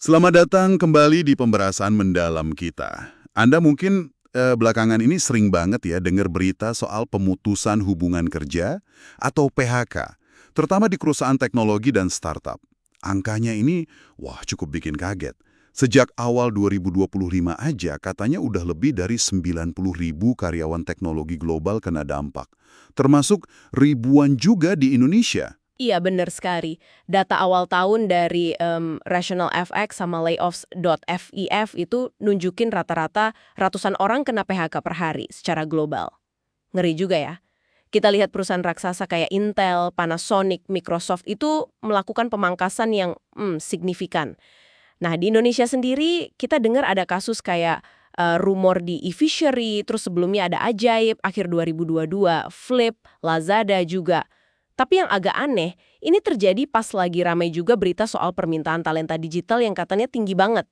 Selamat datang kembali di pembahasan mendalam kita. Anda mungkin belakangan ini sering banget ya dengar berita soal pemutusan hubungan kerja atau PHK, terutama di perusahaan teknologi dan startup. Angkanya ini, wah cukup bikin kaget. Sejak awal 2025 aja katanya udah lebih dari 90.000 karyawan teknologi global kena dampak. Termasuk ribuan juga di Indonesia. Iya, benar sekali. Data awal tahun dari Rational FX sama layoffs.fif itu nunjukin rata-rata ratusan orang kena PHK per hari secara global. Ngeri juga ya. Kita lihat perusahaan raksasa kayak Intel, Panasonic, Microsoft itu melakukan pemangkasan yang signifikan. Nah, di Indonesia sendiri kita dengar ada kasus kayak rumor di e-fishery, terus sebelumnya ada Ajaib, akhir 2022, Flip, Lazada juga. Tapi yang agak aneh, ini terjadi pas lagi ramai juga berita soal permintaan talenta digital yang katanya tinggi banget.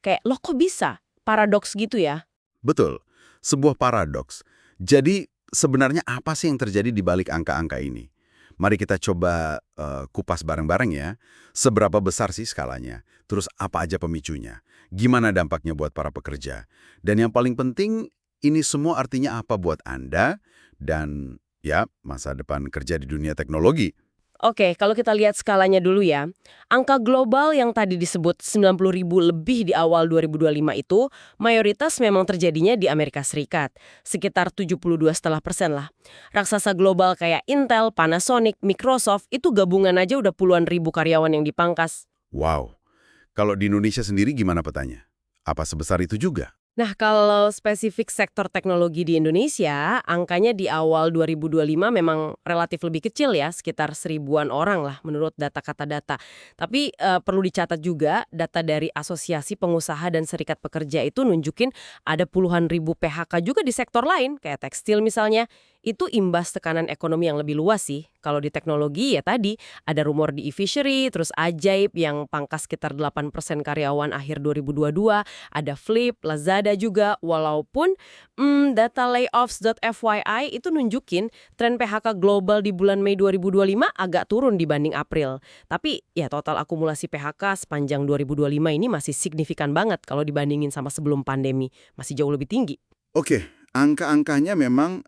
Kayak, loh kok bisa? Paradoks gitu ya? Betul, sebuah paradoks. Jadi sebenarnya apa sih yang terjadi di balik angka-angka ini? Mari kita coba kupas bareng-bareng ya. Seberapa besar sih skalanya? Terus apa aja pemicunya? Gimana dampaknya buat para pekerja? Dan yang paling penting, ini semua artinya apa buat Anda dan ya masa depan kerja di dunia teknologi? Oke, kalau kita lihat skalanya dulu ya. Angka global yang tadi disebut 90.000 lebih di awal 2025 itu, mayoritas memang terjadinya di Amerika Serikat. Sekitar 72,5% lah. Raksasa global kayak Intel, Panasonic, Microsoft, itu gabungan aja udah puluhan ribu karyawan yang dipangkas. Wow, kalau di Indonesia sendiri gimana petanya? Apa sebesar itu juga? Nah, kalau spesifik sektor teknologi di Indonesia, angkanya di awal 2025 memang relatif lebih kecil ya, sekitar seribuan orang lah menurut data kata data. Tapi perlu dicatat juga, data dari Asosiasi Pengusaha dan Serikat Pekerja itu nunjukin ada puluhan ribu PHK juga di sektor lain, kayak tekstil misalnya. Itu imbas tekanan ekonomi yang lebih luas sih. Kalau di teknologi ya tadi, ada rumor di e-fishery, terus Ajaib yang pangkas sekitar 8% karyawan akhir 2022, ada Flip, Lazada juga, walaupun data layoffs.fyi itu nunjukin tren PHK global di bulan Mei 2025 agak turun dibanding April. Tapi ya total akumulasi PHK sepanjang 2025 ini masih signifikan banget kalau dibandingin sama sebelum pandemi, masih jauh lebih tinggi. Oke, angka-angkanya memang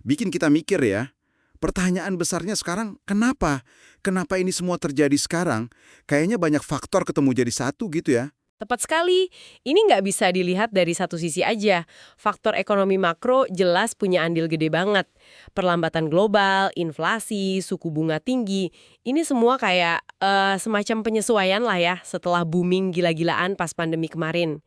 bikin kita mikir ya. Pertanyaan besarnya sekarang, kenapa? Kenapa ini semua terjadi sekarang? Kayaknya banyak faktor ketemu jadi satu gitu ya. Tepat sekali, ini nggak bisa dilihat dari satu sisi aja. Faktor ekonomi makro jelas punya andil gede banget. Perlambatan global, inflasi, suku bunga tinggi, ini semua kayak semacam penyesuaian lah ya setelah booming gila-gilaan pas pandemi kemarin.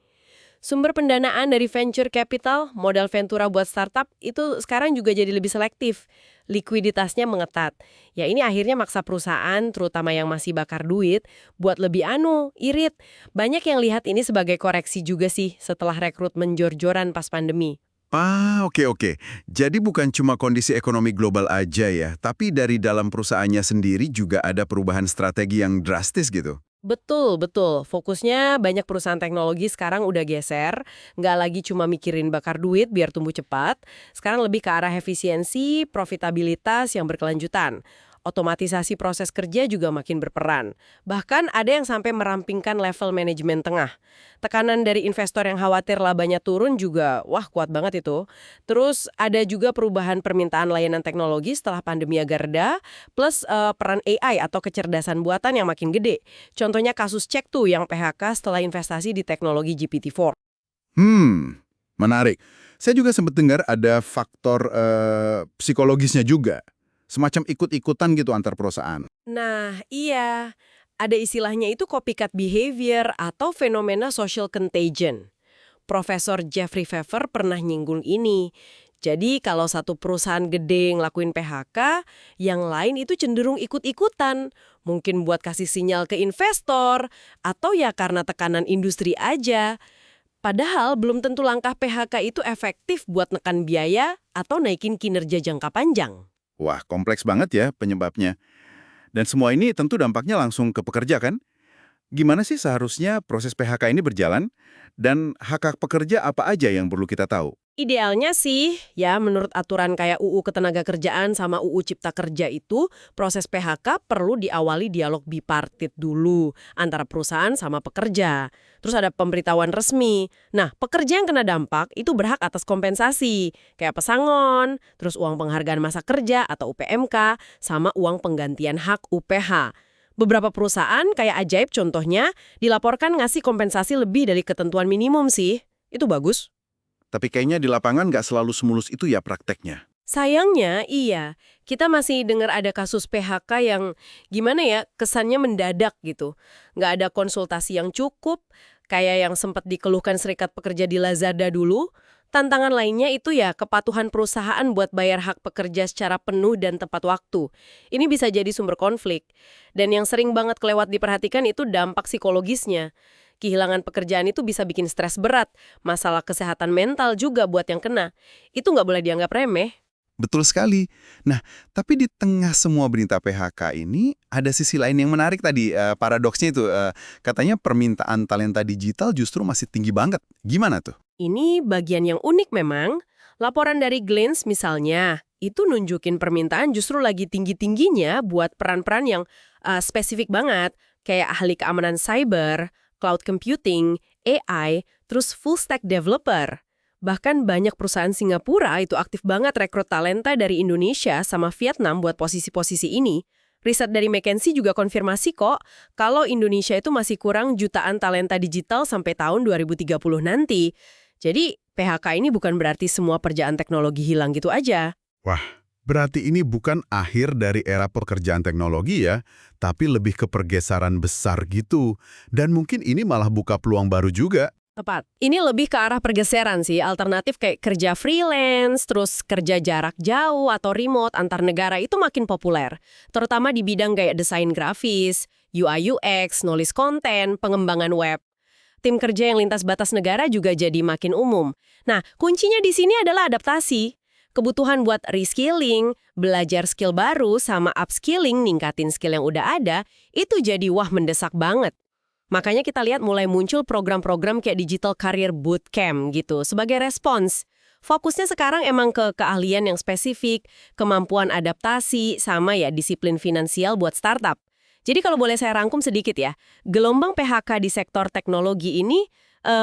Sumber pendanaan dari venture capital, modal ventura buat startup, itu sekarang juga jadi lebih selektif. Likuiditasnya mengetat. Ya ini akhirnya maksa perusahaan, terutama yang masih bakar duit, buat lebih irit. Banyak yang lihat ini sebagai koreksi juga sih setelah rekrutmen jor-joran pas pandemi. Oke. Jadi bukan cuma kondisi ekonomi global aja ya, tapi dari dalam perusahaannya sendiri juga ada perubahan strategi yang drastis gitu. Betul, betul. Fokusnya banyak perusahaan teknologi sekarang udah geser, nggak lagi cuma mikirin bakar duit biar tumbuh cepat, sekarang lebih ke arah efisiensi, profitabilitas yang berkelanjutan. Otomatisasi proses kerja juga makin berperan. Bahkan ada yang sampai merampingkan level manajemen tengah. Tekanan dari investor yang khawatir labanya turun juga, wah kuat banget itu. Terus ada juga perubahan permintaan layanan teknologi setelah pandemi agak reda, plus peran AI atau kecerdasan buatan yang makin gede. Contohnya kasus cek tuh yang PHK setelah investasi di teknologi GPT-4. Menarik. Saya juga sempat dengar ada faktor psikologisnya juga. Semacam ikut-ikutan gitu antar perusahaan. Nah, iya. Ada istilahnya itu copycat behavior atau fenomena social contagion. Profesor Jeffrey Pfeffer pernah nyinggung ini. Jadi kalau satu perusahaan gede ngelakuin PHK, yang lain itu cenderung ikut-ikutan. Mungkin buat kasih sinyal ke investor, atau ya karena tekanan industri aja. Padahal belum tentu langkah PHK itu efektif buat nekan biaya atau naikin kinerja jangka panjang. Wah, kompleks banget ya penyebabnya. Dan semua ini tentu dampaknya langsung ke pekerja kan? Gimana sih seharusnya proses PHK ini berjalan? Dan hak-hak pekerja apa aja yang perlu kita tahu? Idealnya sih, ya menurut aturan kayak UU Ketenagakerjaan sama UU Cipta Kerja itu, proses PHK perlu diawali dialog bipartit dulu antara perusahaan sama pekerja. Terus ada pemberitahuan resmi. Nah, pekerja yang kena dampak itu berhak atas kompensasi, kayak pesangon, terus uang penghargaan masa kerja atau UPMK, sama uang penggantian hak UPH. Beberapa perusahaan, kayak Ajaib contohnya, dilaporkan ngasih kompensasi lebih dari ketentuan minimum sih. Itu bagus. Tapi kayaknya di lapangan nggak selalu semulus itu ya prakteknya. Sayangnya, iya. Kita masih dengar ada kasus PHK yang gimana ya, kesannya mendadak gitu. Nggak ada konsultasi yang cukup, kayak yang sempat dikeluhkan Serikat Pekerja di Lazada dulu. Tantangan lainnya itu ya kepatuhan perusahaan buat bayar hak pekerja secara penuh dan tepat waktu. Ini bisa jadi sumber konflik. Dan yang sering banget kelewat diperhatikan itu dampak psikologisnya. Kehilangan pekerjaan itu bisa bikin stres berat, masalah kesehatan mental juga buat yang kena. Itu nggak boleh dianggap remeh. Betul sekali. Nah, tapi di tengah semua berita PHK ini, ada sisi lain yang menarik tadi. Paradoksnya itu, katanya permintaan talenta digital justru masih tinggi banget. Gimana tuh? Ini bagian yang unik memang. Laporan dari Glance misalnya, itu nunjukin permintaan justru lagi tinggi-tingginya buat peran-peran yang spesifik banget, kayak ahli keamanan cyber, cloud computing, AI, terus full stack developer. Bahkan banyak perusahaan Singapura itu aktif banget rekrut talenta dari Indonesia sama Vietnam buat posisi-posisi ini. Riset dari McKinsey juga konfirmasi kok, kalau Indonesia itu masih kurang jutaan talenta digital sampai tahun 2030 nanti. Jadi, PHK ini bukan berarti semua pekerjaan teknologi hilang gitu aja. Wah, berarti ini bukan akhir dari era pekerjaan teknologi ya, tapi lebih ke pergeseran besar gitu. Dan mungkin ini malah buka peluang baru juga. Tepat. Ini lebih ke arah pergeseran sih, alternatif kayak kerja freelance, terus kerja jarak jauh atau remote antar negara itu makin populer. Terutama di bidang kayak desain grafis, UI UX, nulis konten, pengembangan web. Tim kerja yang lintas batas negara juga jadi makin umum. Nah, kuncinya di sini adalah adaptasi. Kebutuhan buat reskilling, belajar skill baru, sama upskilling, ningkatin skill yang udah ada, itu jadi mendesak banget. Makanya kita lihat mulai muncul program-program kayak Digital Career Bootcamp gitu sebagai respons. Fokusnya sekarang emang ke keahlian yang spesifik, kemampuan adaptasi, sama ya disiplin finansial buat startup. Jadi kalau boleh saya rangkum sedikit ya, gelombang PHK di sektor teknologi ini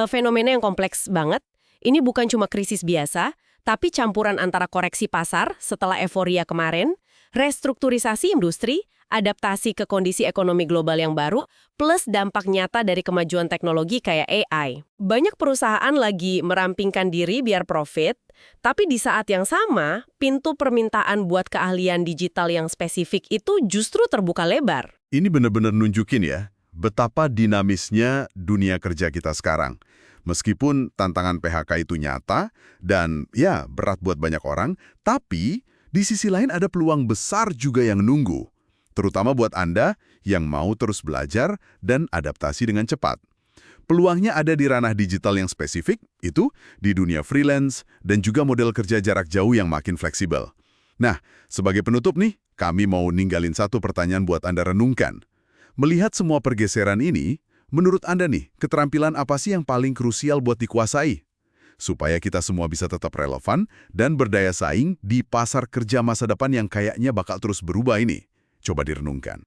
fenomena yang kompleks banget. Ini bukan cuma krisis biasa, tapi campuran antara koreksi pasar setelah euforia kemarin, restrukturisasi industri, adaptasi ke kondisi ekonomi global yang baru, plus dampak nyata dari kemajuan teknologi kayak AI. Banyak perusahaan lagi merampingkan diri biar profit, tapi di saat yang sama, pintu permintaan buat keahlian digital yang spesifik itu justru terbuka lebar. Ini benar-benar nunjukin ya, betapa dinamisnya dunia kerja kita sekarang. Meskipun tantangan PHK itu nyata dan ya berat buat banyak orang, tapi di sisi lain ada peluang besar juga yang nunggu. Terutama buat Anda yang mau terus belajar dan adaptasi dengan cepat. Peluangnya ada di ranah digital yang spesifik, itu di dunia freelance dan juga model kerja jarak jauh yang makin fleksibel. Nah, sebagai penutup nih, kami mau ninggalin satu pertanyaan buat Anda renungkan. Melihat semua pergeseran ini, menurut Anda nih, keterampilan apa sih yang paling krusial buat dikuasai? Supaya kita semua bisa tetap relevan dan berdaya saing di pasar kerja masa depan yang kayaknya bakal terus berubah ini. Coba direnungkan.